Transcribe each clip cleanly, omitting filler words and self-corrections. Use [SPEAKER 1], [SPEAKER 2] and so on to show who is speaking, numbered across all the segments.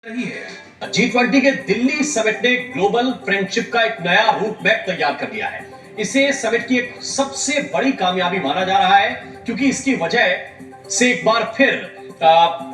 [SPEAKER 1] रही है। G20 के दिल्ली समिट ने ग्लोबल फ्रेंडशिप का एक नया रूट मैप तैयार कर दिया है। इसे समिट की एक सबसे बड़ी कामयाबी माना जा रहा है क्योंकि इसकी वजह से एक बार फिर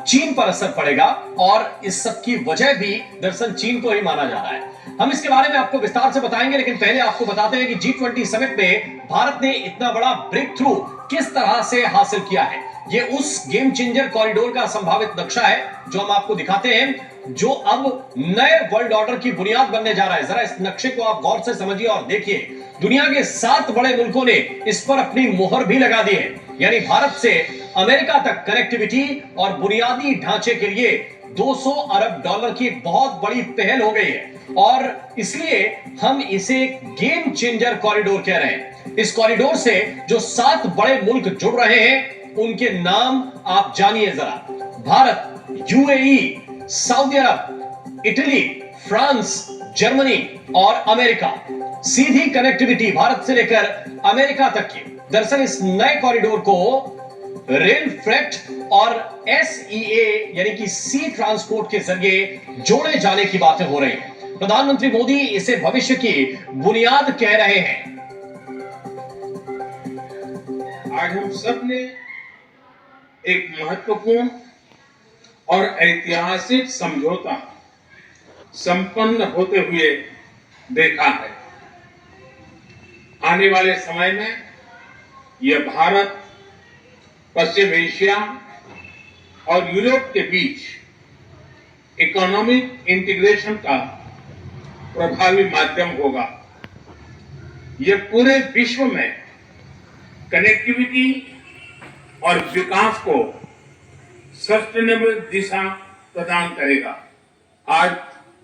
[SPEAKER 1] चीन पर असर पड़ेगा और इस सब की वजह भी दरअसल चीन को ही माना जा रहा है। हम इसके बारे में आपको विस्तार से बताएंगे, लेकिन पहले आपको बताते हैं कि G20 समिट में भारत ने इतना बड़ा ब्रेक थ्रू किस तरह से हासिल किया है। ये उस गेम चेंजर कॉरिडोर का संभावित नक्शा है जो हम आपको दिखाते हैं, जो अब नए वर्ल्ड ऑर्डर की बुनियाद बनने जा रहा है। जरा इस नक्शे को आप गौर से समझिए और देखिए। दुनिया के 7 बड़े मुल्कों ने इस पर अपनी मोहर भी लगा दी है, यानी भारत से अमेरिका तक कनेक्टिविटी और बुनियादी ढांचे के लिए 200 अरब डॉलर की बहुत बड़ी पहल हो गई है और इसलिए हम इसे गेम चेंजर कॉरिडोर कह रहे हैं। इस कॉरिडोर से जो 7 बड़े मुल्क जुड़ रहे हैं उनके नाम आप जानिए जरा। भारत, यूएई, सऊदी अरब, इटली, फ्रांस, जर्मनी और अमेरिका। सीधी कनेक्टिविटी भारत से लेकर अमेरिका तक की। दरअसल इस नए कॉरिडोर को रेल फ्रेट और एसईए यानी कि सी ट्रांसपोर्ट के जरिए जोड़े जाने की बातें हो रही हैं। प्रधानमंत्री मोदी इसे भविष्य की बुनियाद कह रहे हैं।
[SPEAKER 2] आज हम सब ने एक महत्वपूर्ण और ऐतिहासिक समझौता संपन्न होते हुए देखा है। आने वाले समय में यह भारत, पश्चिम एशिया और यूरोप के बीच इकोनॉमिक इंटीग्रेशन का प्रभावी माध्यम होगा। यह पूरे विश्व में कनेक्टिविटी और विकास को सस्टेनेबल दिशा प्रदान करेगा। आज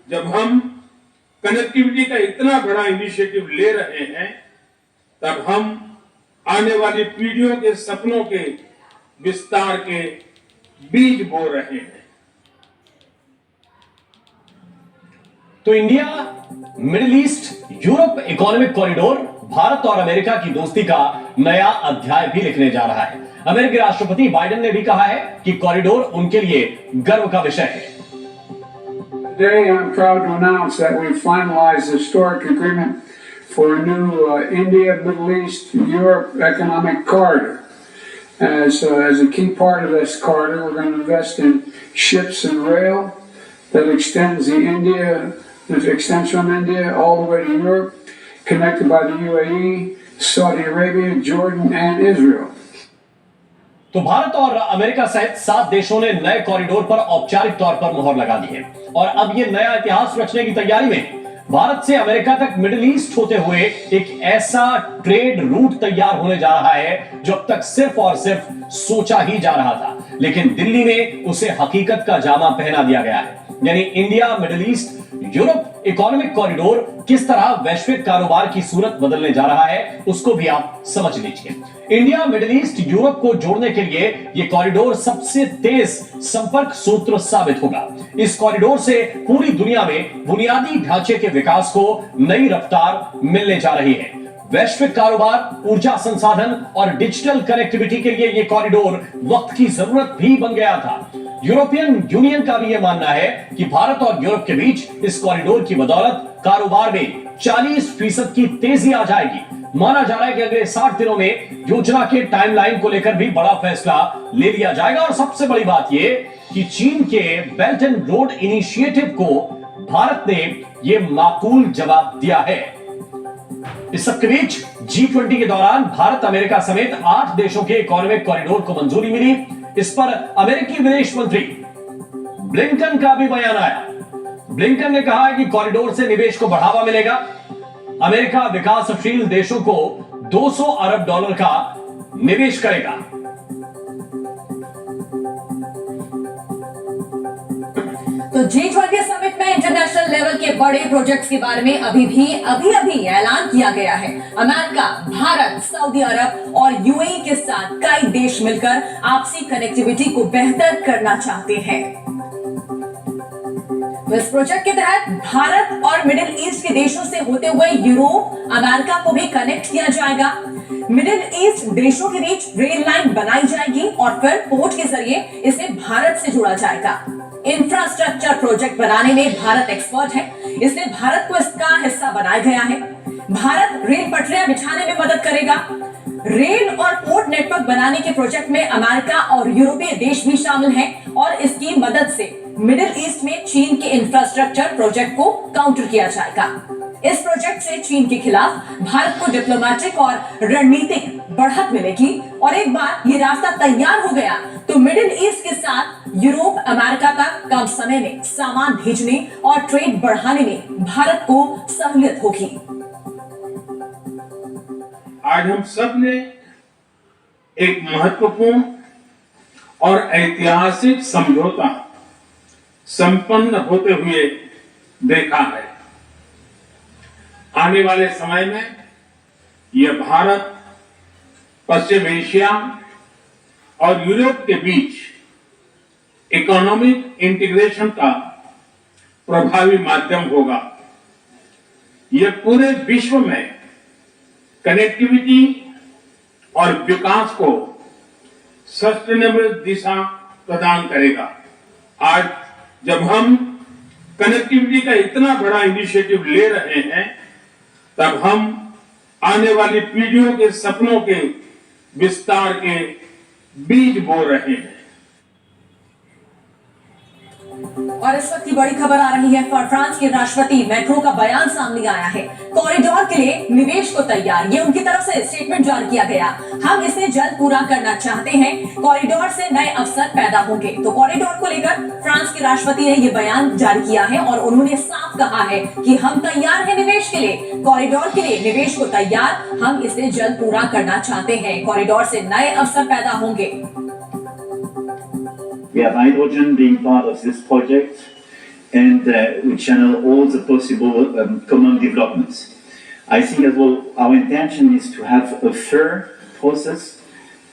[SPEAKER 2] जब हम कनेक्टिविटी का इतना बड़ा इनिशिएटिव ले रहे हैं, तब हम आने वाली पीढ़ियों के सपनों के विस्तार के बीज बो रहे हैं।
[SPEAKER 1] तो India, middle east, Europe economic corridor Bharat और अमेरिका की दोस्ती का नया अध्याय भी लिखने जा रहा है। अमेरिकी राष्ट्रपति बाइडेन ने भी कहा है कि कॉरिडोर उनके लिए गर्व का विषय है।
[SPEAKER 3] Today, I'm proud to announce that we've finalized the historic agreement for a new India, Middle East, Europe economic corridor. As a key part of this corridor, we're going to invest in ships and rail that extends from India all the way to Europe, connected by the UAE, Saudi Arabia, Jordan, and Israel.
[SPEAKER 1] तो भारत और America सहित 7 देशों ने नए corridor पर औपचारिक तौर पर मुहर लगा दी है और अब यह नया इतिहास रचने की तैयारी में भारत से अमेरिका तक मिडिल ईस्ट होते हुए एक ऐसा ट्रेड रूट तैयार होने जा रहा है जो अब तक सिर्फ और सिर्फ सोचा ही जा रहा था, लेकिन दिल्ली में उसे हकीकत का जामा पहना दिया गया है। यानी India, middle east, Europe economic corridor किस तरह वैश्विक कारोबार की सूरत बदलने जा रहा है उसको भी आप समझ लीजिए। इंडिया, मिडिल ईस्ट, यूरोप को जोड़ने के लिए यह कॉरिडोर सबसे तेज संपर्क सूत्र साबित होगा। इस कॉरिडोर से पूरी दुनिया में बुनियादी ढांचे के विकास को नई रफ्तार मिलने जा रही है। वैश्विक कारोबार, ऊर्जा संसाधन और डिजिटल कनेक्टिविटी के लिए यह कॉरिडोर वक्त की जरूरत भी बन गया था। यूरोपियन यूनियन का भी यह मानना है कि भारत और यूरोप के बीच इस कॉरिडोर की बदौलत कारोबार में 40% की तेजी आ जाएगी। माना जा रहा है कि अगले 60 दिनों में योजना के टाइमलाइन को लेकर भी बड़ा फैसला ले लिया जाएगा और सबसे बड़ी बात यह कि चीन के बेल्ट एंड रोड इनिशिएटिव को भारत ने यह माकूल जवाब दिया है। इस सबके बीच G20 के दौरान भारत, अमेरिका समेत 8 देशों के इकोनॉमिक कॉरिडोर को मंजूरी मिली। इस पर अमेरिकी विदेश मंत्री ब्लिंकन का भी बयान आया। ब्लिंकन ने कहा कि कॉरिडोर से निवेश को बढ़ावा मिलेगा। अमेरिका विकासशील देशों को 200 अरब डॉलर का निवेश करेगा।
[SPEAKER 4] तो G20 समिट में इंटरनेशनल लेवल के बड़े प्रोजेक्ट्स के बारे में अभी ऐलान किया गया है। अमेरिका, भारत, सऊदी अरब और यूएई के साथ कई देश मिलकर आपसी कनेक्टिविटी को बेहतर करना चाहते हैं। तो इस प्रोजेक्ट के तहत भारत और मिडिल ईस्ट के देशों से होते हुए यूरोप, अमेरिका को भी कनेक्ट किया जाएगा। मिडिल ईस्ट देशों के बीच रेल लाइन बनाई जाएगी और फिर पोर्ट के जरिए इसे भारत से जोड़ा जाएगा। इंफ्रास्ट्रक्चर प्रोजेक्ट बनाने में भारत एक्सपर्ट है, इसलिए भारत को इसका हिस्सा बनाया गया है। भारत रेल पटरियां बिछाने में मदद करेगा। रेल और पोर्ट नेटवर्क बनाने के प्रोजेक्ट में अमेरिका और यूरोपीय देश भी शामिल हैं और इसकी मदद से मिडिल ईस्ट में चीन के इंफ्रास्ट्रक्चर प्रोजेक्ट को काउंटर किया जाएगा। इस प्रोजेक्ट से चीन के खिलाफ भारत को डिप्लोमेटिक और रणनीतिक बढ़त मिलेगी और एक बार ये रास्ता तैयार हो गया तो मिडिल ईस्ट के साथ यूरोप, अमेरिका तक कम समय में सामान भेजने और ट्रेड बढ़ाने में भारत को सहूलियत होगी।
[SPEAKER 2] आज हम सब ने एक महत्वपूर्ण और ऐतिहासिक समझौता संपन्न होते हुए देखा है। आने वाले समय में यह भारत, पश्चिम एशिया और यूरोप के बीच इकोनॉमिक इंटीग्रेशन का प्रभावी माध्यम होगा। यह पूरे विश्व में कनेक्टिविटी और विकास को सस्टेनेबल दिशा प्रदान करेगा। आज जब हम कनेक्टिविटी का इतना बड़ा इनिशिएटिव ले रहे हैं, तब हम आने वाली पीढ़ियों के सपनों के विस्तार के बीज बो रहे हैं।
[SPEAKER 4] और इस वक्त की बड़ी खबर आ रही है। फ्रांस के राष्ट्रपति मैक्रों का बयान सामने आया है। कॉरिडोर के लिए निवेश को तैयार, ये उनकी तरफ से स्टेटमेंट जारी किया गया। हम इसे जल्द पूरा करना चाहते हैं, कॉरिडोर से नए अवसर पैदा होंगे। तो कॉरिडोर को लेकर फ्रांस के राष्ट्रपति ने ये बयान जारी किया है और उन्होंने साफ कहा है कि हम तैयार हैं निवेश के लिए, कॉरिडोर के लिए निवेश को तैयार, हम इसे जल्द पूरा करना चाहते हैं, कॉरिडोर से नए अवसर पैदा होंगे।
[SPEAKER 5] We have hydrogen being part of this project, and we channel all the possible common developments. I think as well our intention is to have a fair process.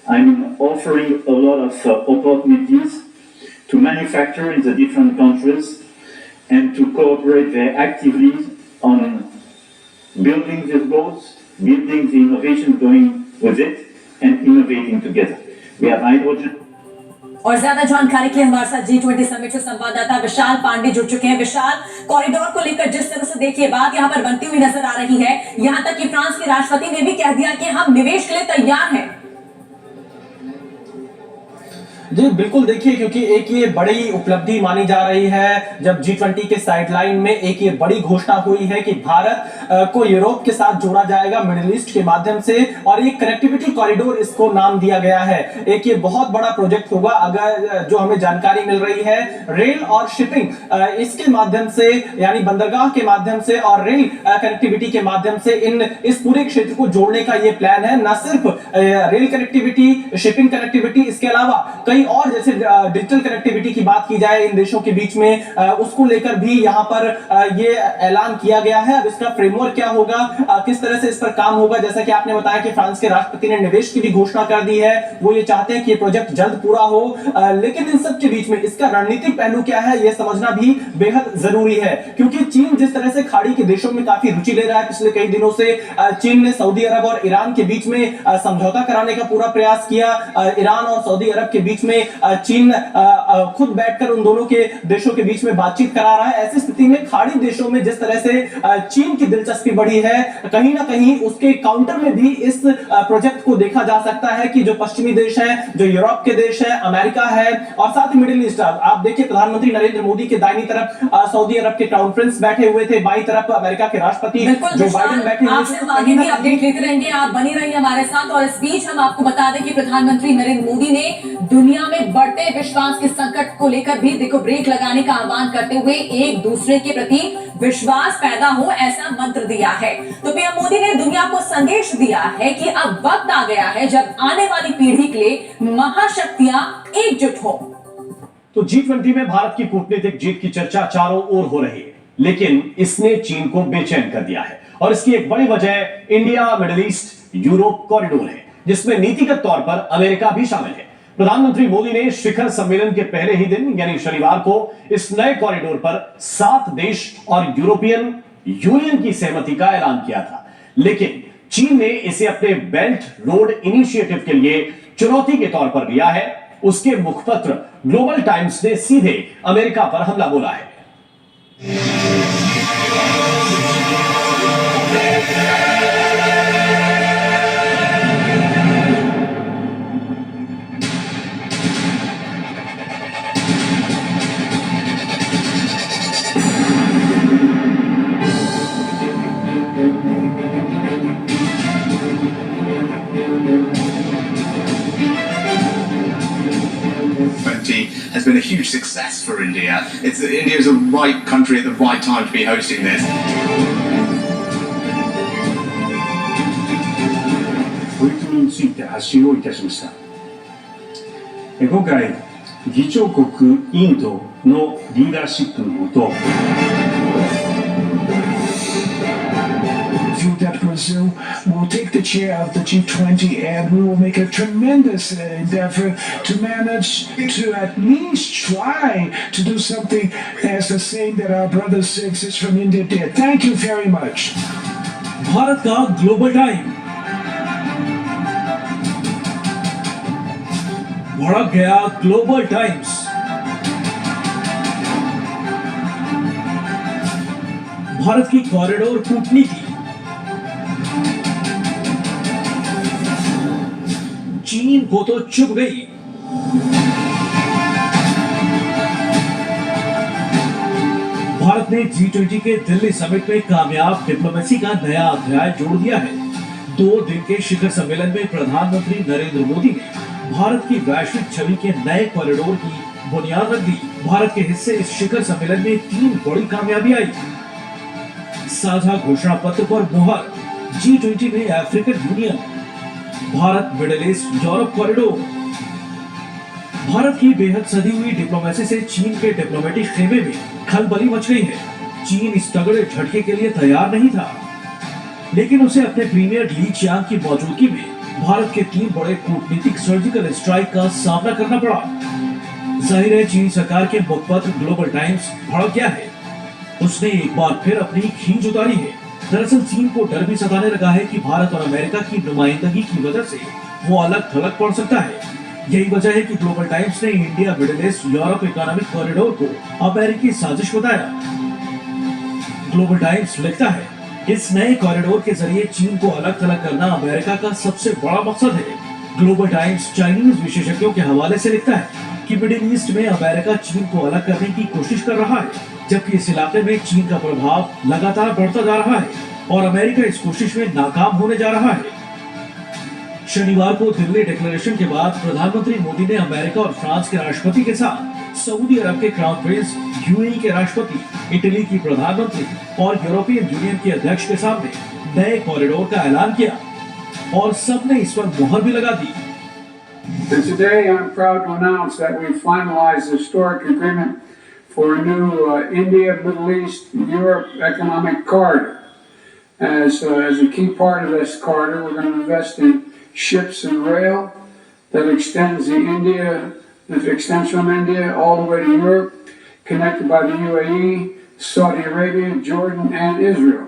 [SPEAKER 5] I'm offering a lot of opportunities to manufacture in the different countries and to cooperate very actively on building these goals, building the innovation going with it, and innovating together. We have hydrogen.
[SPEAKER 4] और ज्यादा जानकारी के लिए हमारे साथ G20 summit से संवाददाता विशाल पांडे जुड़ चुके हैं। विशाल, कॉरिडोर को लेकर जिस तरह से देखिए बात यहाँ पर बनती हुई नजर आ रही है, यहाँ तक कि फ्रांस के राष्ट्रपति ने भी कह दिया कि हम निवेश के लिए तैयार हैं।
[SPEAKER 6] जी बिल्कुल, देखिए क्योंकि एक ये बड़ी उपलब्धि मानी जा रही है जब G20 के साइडलाइन में एक ये बड़ी घोषणा हुई है कि भारत को यूरोप के साथ जोड़ा जाएगा मिडिल ईस्ट के माध्यम से, और ये कनेक्टिविटी कॉरिडोर इसको नाम दिया गया है। एक ये बहुत बड़ा प्रोजेक्ट होगा। अगर जो हमें जानकारी मिल रही है, रेल और शिपिंग इसके माध्यम से, यानी बंदरगाह के माध्यम से और रेल कनेक्टिविटी के माध्यम से इस पूरे क्षेत्र को जोड़ने का ये प्लान है। न सिर्फ रेल कनेक्टिविटी, शिपिंग कनेक्टिविटी, इसके अलावा कई और जैसे डिजिटल कनेक्टिविटी की बात की जाए इन देशों के बीच में, उसको लेकर भी यहाँ पर ये ऐलान किया गया है। अब इसका फ्रेमवर्क क्या होगा, किस तरह से इस पर काम होगा, जैसा कि आपने बताया कि फ्रांस के राष्ट्रपति ने निवेश की भी घोषणा कर दी है। वो ये चाहते हैं कि ये प्रोजेक्ट जल्द पूरा हो, लेकिन इन सब के बीच में इसका रणनीतिक पहलू क्या है ये समझना भी बेहद जरूरी है, क्योंकि चीन जिस तरह से खाड़ी के देशों में काफी रुचि ले रहा है पिछले कई दिनों से, चीन ने सऊदी अरब और ईरान के बीच में समझौता कराने का पूरा प्रयास किया। ईरान और सऊदी अरब के बीच में चीन खुद बैठकर उन दोनों के देशों के बीच में बातचीत करा रहा है। ऐसी स्थिति में खाड़ी देशों में जिस तरह से चीन की दिलचस्पी बढ़ी है, कहीं ना कहीं उसके काउंटर में भी इस प्रोजेक्ट को देखा जा सकता है कि जो पश्चिमी देश हैं, जो यूरोप के देश हैं, अमेरिका है और साथ ही मिडिल ईस्ट। आप देखिए प्रधानमंत्री नरेंद्र मोदी के दाहिनी तरफ सऊदी अरब के क्राउन प्रिंस बैठे हुए थे, बाईं तरफ अमेरिका के राष्ट्रपति जो बाइडेन बैठे हुए थे।
[SPEAKER 4] आगे भी अपडेट लेते रहेंगे, आप बनी रहिए हमारे साथ। और इस बीच हम आपको बता दें कि प्रधानमंत्री नरेंद्र मोदी ने दुनिया में बढ़ते विश्वास के संकट को लेकर भी देखो ब्रेक लगाने का आह्वान करते हुए एक दूसरे के प्रति विश्वास पैदा हो ऐसा मंत्र दिया है। तो पीएम मोदी ने दुनिया को संदेश दिया है कि अब वक्त आ गया है जब आने वाली पीढ़ी के लिए महाशक्तियां एकजुट हो।
[SPEAKER 1] तो G20 में भारत की कूटनीतिक जीत की चर्चा चारों ओर हो रही है, लेकिन इसने चीन को बेचैन कर दिया है और इसकी एक बड़ी वजह India middle east Europe corridor है, जिसमें नीतिगत तौर पर अमेरिका भी शामिल है। प्रधानमंत्री मोदी ने शिखर सम्मेलन के पहले ही दिन यानी शनिवार को इस नए कॉरिडोर पर 7 देश और यूरोपियन यूनियन की सहमति का ऐलान किया था, लेकिन चीन ने इसे अपने बेल्ट रोड इनिशिएटिव के लिए चुनौती के तौर पर लिया है उसके मुखपत्र ग्लोबल टाइम्स ने सीधे अमेरिका पर हमला बोला है।
[SPEAKER 7] Has been a huge success for India. India is a right country at the right time to be hosting this.
[SPEAKER 8] 取り組みについて発信をいたしました。今回、議長国インドのリーダーシップのもと、
[SPEAKER 9] that Brazil will take the chair of the G20 and we will make a tremendous endeavor to manage to at least try to do something as the same that our brother sisters from India did. Thank you very much.
[SPEAKER 10] Bharat का global time भड़क गया global times. Bharat की corridor कूटनीति, चीन को तो चुभ गई। भारत ने G20 के दिल्ली समिट में कामयाब डिप्लोमेसी का नया अध्याय जोड़ दिया है। 2 दिन के शिखर सम्मेलन में प्रधानमंत्री नरेंद्र मोदी ने भारत की वैश्विक छवि के नए कॉरिडोर की बुनियाद रख दी। भारत के हिस्से इस शिखर सम्मेलन में 3 बड़ी कामयाबी आई। साझा घोषणा पत्र पर मुहर, G20 में African union, Bharat middle east Europe corridor. Bharat की बेहद सधी हुई डिप्लोमेसी से चीन के डिप्लोमेटिक खेमे में खलबली मच गई है। चीन इस तगड़े झटके के लिए तैयार नहीं था, लेकिन उसे अपने प्रीमियर ली चियांग की मौजूदगी में भारत के 3 बड़े कूटनीतिक सर्जिकल स्ट्राइक का सामना करना पड़ा। जाहिर है चीन सरकार के मुखपत्र ग्लोबल टाइम्स भड़क गया है। उसने एक बार फिर अपनी खींच उतारी है। दरअसल चीन को डर भी सताने लगा है कि भारत और अमेरिका की नुमाइंदगी की वजह से वो अलग थलग पड़ सकता है। यही वजह है कि ग्लोबल टाइम्स ने India middle east Europe economic corridor को अमेरिकी साजिश बताया। ग्लोबल टाइम्स लिखता है, इस नए कॉरिडोर के जरिए चीन को अलग थलग करना अमेरिका का सबसे बड़ा मकसद है। ग्लोबल टाइम्स चाइनीज विशेषज्ञों के हवाले से लिखता है कि मिडिल ईस्ट में अमेरिका चीन को अलग करने की कोशिश कर रहा है, जबकि इस इलाके में चीन का प्रभाव लगातार बढ़ता जा रहा है और अमेरिका इस कोशिश में नाकाम होने जा रहा है। शनिवार को दिल्ली डिक्लेरेशन के बाद प्रधानमंत्री मोदी ने अमेरिका और फ्रांस के राष्ट्रपति के साथ सऊदी अरब के क्राउन प्रिंस, यूएई के राष्ट्रपति, इटली की प्रधानमंत्री और यूरोपियन यूनियन के अध्यक्ष के सामने नए कॉरिडोर का ऐलान किया और सबने इस पर मुहर भी लगा दी।
[SPEAKER 3] And today I'm proud to announce that we finalized the historic agreement for a new India, Middle East, Europe economic corridor. As a key part of this corridor, we're going to invest in ships and rail that extends from India all the way to Europe, connected by the UAE, Saudi Arabia, Jordan, and Israel.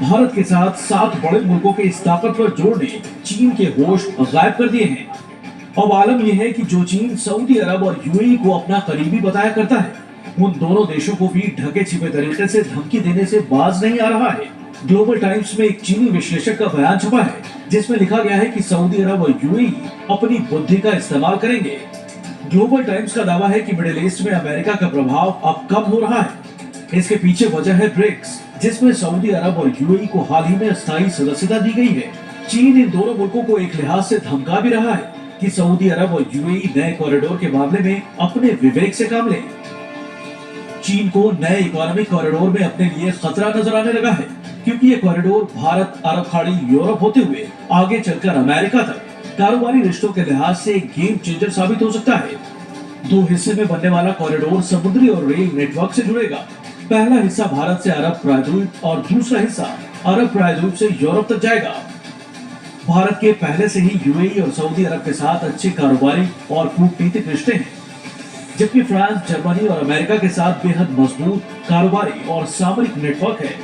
[SPEAKER 10] Bharat के साथ 7 बड़े मुल्कों के इस ताकतवर जोड़ ने चीन के होश गायब कर दिए हैं। अब आलम यह है कि जो चीन सऊदी अरब और यूएई को अपना करीबी बताया करता है, उन दोनों देशों को भी ढके छिपे तरीके से धमकी देने से बाज नहीं आ रहा है। ग्लोबल टाइम्स में एक चीनी विश्लेषक का बयान छपा है, जिसमें लिखा गया है कि सऊदी अरब और यूएई अपनी बुद्धि का इस्तेमाल करेंगे। ग्लोबल टाइम्स का दावा है कि मिडिल ईस्ट में अमेरिका का प्रभाव अब कम हो रहा है। इसके पीछे वजह है ब्रिक्स, जिसमें सऊदी अरब और यूएई को हाल ही में अस्थायी सदस्यता दी गई है। चीन इन दोनों मुल्कों को एक लिहाज से धमका भी रहा है कि सऊदी अरब और यूएई नए कॉरिडोर के मामले में अपने विवेक से काम लें। चीन को नए इकोनॉमिक कॉरिडोर में अपने लिए खतरा नजर आने लगा है, क्योंकि ये कॉरिडोर भारत, अरब खाड़ी, यूरोप होते हुए आगे चलकर अमेरिका तक कारोबारी रिश्तों के लिहाज से एक गेम चेंजर साबित हो सकता है। 2 हिस्से में बनने वाला कॉरिडोर समुद्री और रेल नेटवर्क से जुड़ेगा। पहला हिस्सा भारत से अरब प्रायद्वीप और दूसरा हिस्सा अरब प्रायद्वीप से यूरोप तक जाएगा। भारत के पहले से ही यूएई और सऊदी अरब के साथ अच्छे कारोबारी और कूटनीतिक रिश्ते हैं। जबकि फ्रांस, जर्मनी और अमेरिका के साथ बेहद मजबूत कारोबारी और सामरिक नेटवर्क है।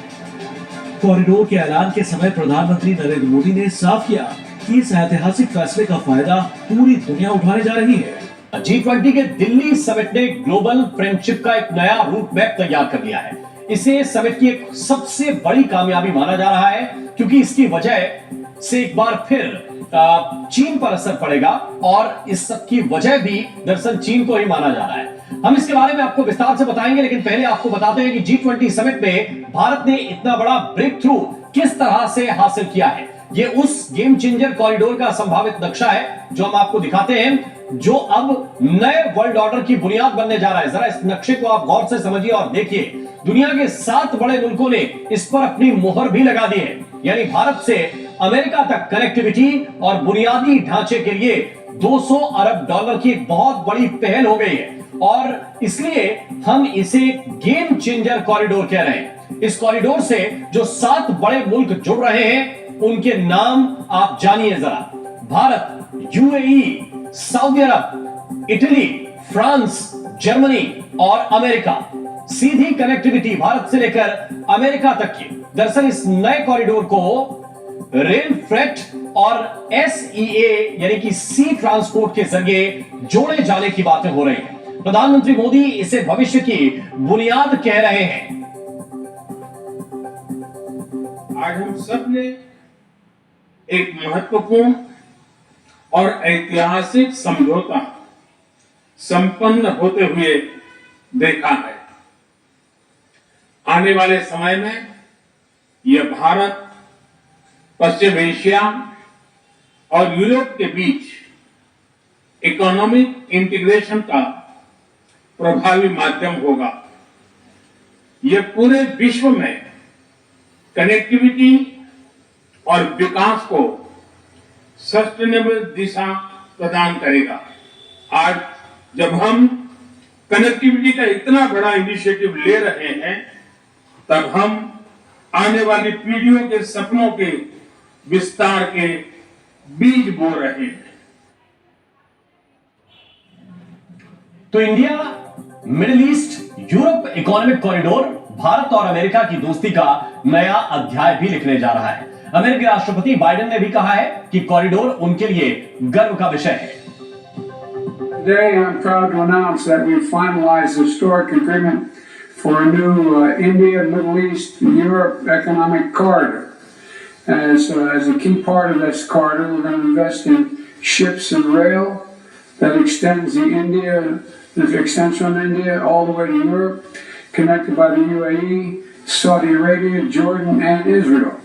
[SPEAKER 10] कॉरिडोर के ऐलान के समय प्रधानमंत्री नरेंद्र मोदी ने साफ किया कि इस ऐतिहासिक फैसले का फायदा पूरी दुनिया उठाने जा रही है।
[SPEAKER 1] G20 के दिल्ली समिट ने ग्लोबल फ्रेंडशिप का एक नया रूट मैप तैयार कर लिया है। इसे समिट की एक सबसे बड़ी कामयाबी माना जा रहा है, क्योंकि इसकी वजह से एक बार फिर चीन पर असर पड़ेगा और इस सब की वजह भी दरअसल चीन को ही माना जा रहा है। हम इसके बारे में आपको विस्तार से बताएंगे, लेकिन पहले आपको बताते हैं कि G20 समिट में भारत ने इतना बड़ा ब्रेक थ्रू किस तरह से हासिल किया है। ये उस गेम चेंजर कॉरिडोर का संभावित नक्शा है जो हम आपको दिखाते हैं, जो अब नए वर्ल्ड ऑर्डर की बुनियाद बनने जा रहा है। जरा इस नक्शे को आप गौर से समझिए और देखिए। दुनिया के 7 बड़े मुल्कों ने इस पर अपनी मोहर भी लगा दी है। यानी भारत से अमेरिका तक कनेक्टिविटी और बुनियादी ढांचे के लिए 200 अरब डॉलर की एक बहुत बड़ी पहल हो गई है, और इसलिए हम इसे गेम चेंजर कॉरिडोर कह रहे हैं। इस कॉरिडोर से जो 7 बड़े मुल्क जुड़ रहे हैं, उनके नाम आप जानिए जरा। भारत, यूएई, सऊदी अरब, इटली, फ्रांस, जर्मनी और अमेरिका। सीधी कनेक्टिविटी भारत से लेकर अमेरिका तक की। दरअसल इस नए कॉरिडोर को रेल फ्रेट और एसईए यानी कि सी ट्रांसपोर्ट के जरिए जोड़े जाने की बातें हो रही हैं। प्रधानमंत्री मोदी इसे भविष्य की बुनियाद कह रहे हैं।
[SPEAKER 2] आज हम सब ने एक महत्वपूर्ण और ऐतिहासिक समझौता संपन्न होते हुए देखा है। आने वाले समय में यह भारत, पश्चिम एशिया और यूरोप के बीच इकोनॉमिक इंटीग्रेशन का प्रभावी माध्यम होगा। यह पूरे विश्व में कनेक्टिविटी और विकास को सस्टेनेबल दिशा प्रदान करेगा। आज जब हम कनेक्टिविटी का इतना बड़ा इनिशिएटिव ले रहे हैं, तब हम आने वाली पीढ़ियों के सपनों के विस्तार के बीज बो रहे हैं।
[SPEAKER 1] तो India middle east Europe economic corridor Bharat और अमेरिका की दोस्ती का नया अध्याय भी लिखने जा रहा है। अमेरिकी राष्ट्रपति बाइडेन ने भी कहा है कि कॉरिडोर उनके लिए गर्व का विषय है।
[SPEAKER 3] Today, I'm proud to announce that we finalized the historic agreement for a new India, Middle East, Europe economic corridor. As a key part of this corridor, we're going to invest in ships and rail that extends from India all the way to Europe, connected by the UAE, Saudi Arabia, Jordan, and Israel.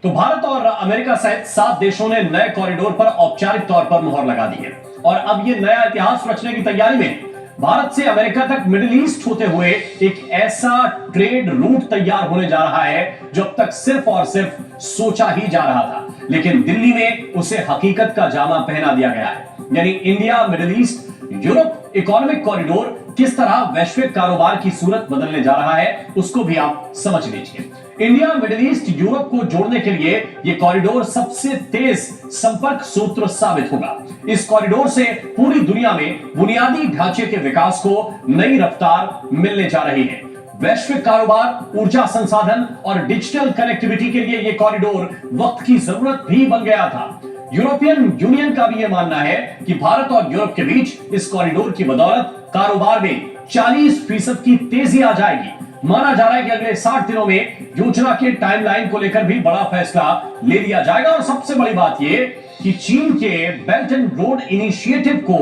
[SPEAKER 1] तो भारत और America सहित 7 देशों ने नए corridor पर औपचारिक तौर पर मुहर लगा दी है, और अब ये नया इतिहास रचने की तैयारी में भारत से अमेरिका तक मिडिल ईस्ट होते हुए एक ऐसा ट्रेड रूट तैयार होने जा रहा है जो अब तक सिर्फ और सिर्फ सोचा ही जा रहा था, लेकिन दिल्ली में उसे हकीकत का जामा पहना दिया गया है। यानी India middle east Europe economic corridor किस तरह वैश्विक कारोबार की सूरत बदलने जा रहा है, उसको भी आप समझ लीजिए। इंडिया मिडिल ईस्ट यूरोप को जोड़ने के लिए यह कॉरिडोर सबसे तेज संपर्क सूत्र साबित होगा। इस कॉरिडोर से पूरी दुनिया में बुनियादी ढांचे के विकास को नई रफ्तार मिलने जा रही है। वैश्विक कारोबार, ऊर्जा संसाधन और डिजिटल कनेक्टिविटी के लिए यह कॉरिडोर वक्त की जरूरत भी बन गया था। यूरोपियन यूनियन का भी यह मानना है कि भारत और यूरोप के बीच इस कॉरिडोर की बदौलत कारोबार में 40% की तेजी आ जाएगी। माना जा रहा है कि अगले 60 दिनों में योजना के टाइमलाइन को लेकर भी बड़ा फैसला ले लिया जाएगा। और सबसे बड़ी बात यह कि चीन के बेल्ट एंड रोड इनिशिएटिव को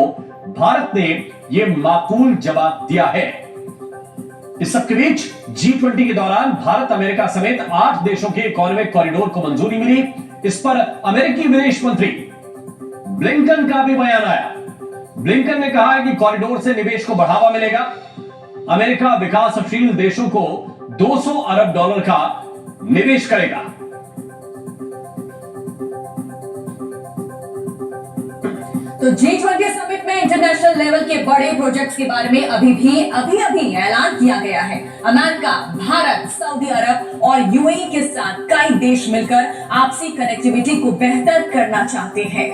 [SPEAKER 1] भारत ने यह माकूल जवाब दिया है। इस सबके बीच G20 के दौरान भारत, अमेरिका समेत 8 देशों के इकोनॉमिक कॉरिडोर को मंजूरी मिली। इस पर अमेरिकी विदेश मंत्री ब्लिंकन का भी बयान आया। ब्लिंकन ने कहा है कि कॉरिडोर से निवेश को बढ़ावा मिलेगा। अमेरिका विकासशील देशों को 200 अरब डॉलर का निवेश करेगा।
[SPEAKER 4] तो G20 समिट में इंटरनेशनल लेवल के बड़े प्रोजेक्ट्स के बारे में अभी ऐलान किया गया है। अमेरिका, भारत, सऊदी अरब और यूएई के साथ कई देश मिलकर आपसी कनेक्टिविटी को बेहतर करना चाहते हैं।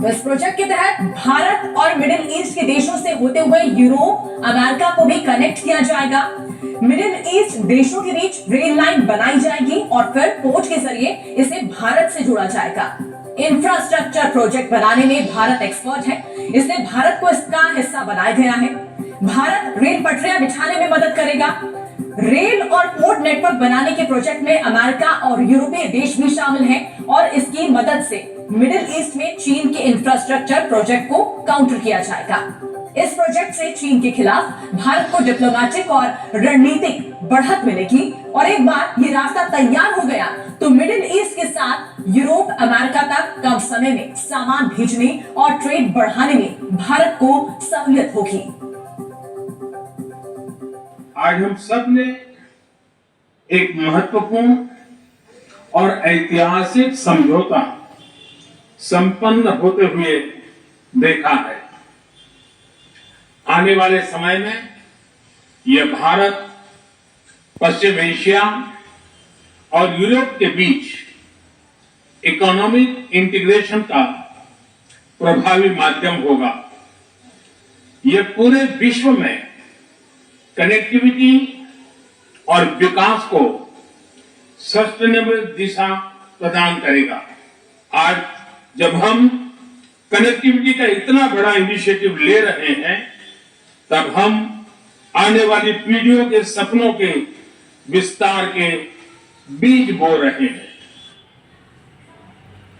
[SPEAKER 4] तो इस प्रोजेक्ट के तहत भारत और मिडिल ईस्ट के देशों से होते हुए यूरोप, अमेरिका को भी कनेक्ट किया जाएगा। मिडिल ईस्ट देशों के बीच रेल लाइन बनाई जाएगी और फिर पोर्ट के जरिए इसे भारत से जोड़ा जाएगा। इंफ्रास्ट्रक्चर प्रोजेक्ट बनाने में भारत एक्सपर्ट है, इसलिए भारत को इसका हिस्सा बनाया गया है। भारत रेल पटरियां बिछाने में मदद करेगा। रेल और पोर्ट नेटवर्क बनाने के प्रोजेक्ट में अमेरिका और यूरोपीय देश भी शामिल हैं और इसकी मदद से मिडिल ईस्ट में चीन के इंफ्रास्ट्रक्चर प्रोजेक्ट को काउंटर किया जाएगा। इस प्रोजेक्ट से चीन के खिलाफ भारत को डिप्लोमेटिक और रणनीतिक बढ़त मिलेगी और एक बार ये रास्ता तैयार हो गया तो मिडिल ईस्ट के साथ यूरोप, अमेरिका तक कम समय में सामान भेजने और ट्रेड बढ़ाने में भारत को सहूलियत होगी।
[SPEAKER 2] आज हम सब ने एक महत्वपूर्ण और ऐतिहासिक समझौता संपन्न होते हुए देखा है। आने वाले समय में यह भारत, पश्चिम एशिया और यूरोप के बीच इकोनॉमिक इंटीग्रेशन का प्रभावी माध्यम होगा। यह पूरे विश्व में कनेक्टिविटी और विकास को सस्टेनेबल दिशा प्रदान करेगा। आज जब हम कनेक्टिविटी का इतना बड़ा इनिशिएटिव ले रहे हैं, तब हम आने वाली पीढ़ियों के सपनों के विस्तार के बीज बो रहे हैं।